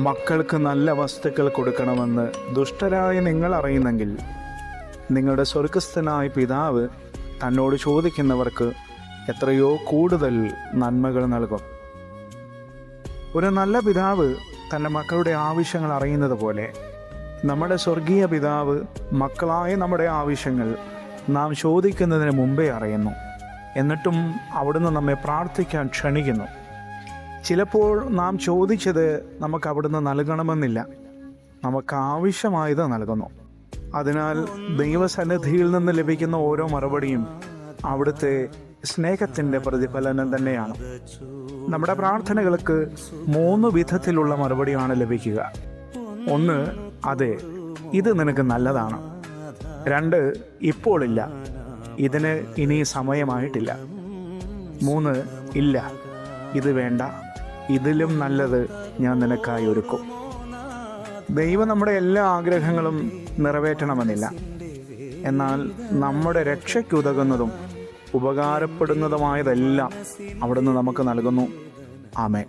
മക്കൾക്ക് നല്ല വസ്തുക്കൾ കൊടുക്കണമെന്ന് ദുഷ്ടരായ നിങ്ങൾ അറിയുന്നെങ്കിൽ നിങ്ങളുടെ സ്വർഗസ്ഥനായ പിതാവ് തന്നോട് ചോദിക്കുന്നവർക്ക് എത്രയോ കൂടുതൽ നന്മകൾ നൽകും. ഒരു നല്ല പിതാവ് തൻ്റെ മക്കളുടെ ആവശ്യങ്ങൾ അറിയുന്നത് പോലെ നമ്മുടെ സ്വർഗീയ പിതാവ് മക്കളായ നമ്മുടെ ആവശ്യങ്ങൾ നാം ചോദിക്കുന്നതിന് മുമ്പേ അറിയുന്നു. എന്നിട്ടും അവിടുന്ന് നമ്മെ പ്രാർത്ഥിക്കാൻ ക്ഷണിക്കുന്നു. ചിലപ്പോൾ നാം ചോദിച്ചത് നമുക്ക് അവിടുന്ന് നൽകണമെന്നില്ല, നമുക്ക് ആവശ്യമായത് നൽകുന്നു. അതിനാൽ ദൈവസന്നിധിയിൽ നിന്ന് ലഭിക്കുന്ന ഓരോ മറുപടിയും അവിടുത്തെ സ്നേഹത്തിൻ്റെ പ്രതിഫലനം തന്നെയാണ്. നമ്മുടെ പ്രാർത്ഥനകൾക്ക് 3 വിധത്തിലുള്ള മറുപടിയാണ് ലഭിക്കുക. 1, അതെ, ഇത് നിനക്ക് നല്ലതാണ്. 2, ഇപ്പോഴില്ല, ഇതിന് ഇനി സമയമായിട്ടില്ല. 3, ഇല്ല, ഇത് വേണ്ട, ഇതിലും നല്ലത് ഞാൻ നിനക്കായി ഒരുക്കും. ദൈവം നമ്മുടെ എല്ലാ ആഗ്രഹങ്ങളും നിറവേറ്റണമെന്നില്ല. എന്നാൽ നമ്മുടെ രക്ഷയ്ക്കുതകുന്നതും ഉപകാരപ്പെടുന്നതുമായതെല്ലാം അവിടുന്ന് നമുക്ക് നൽകുന്നു. ആമേൻ.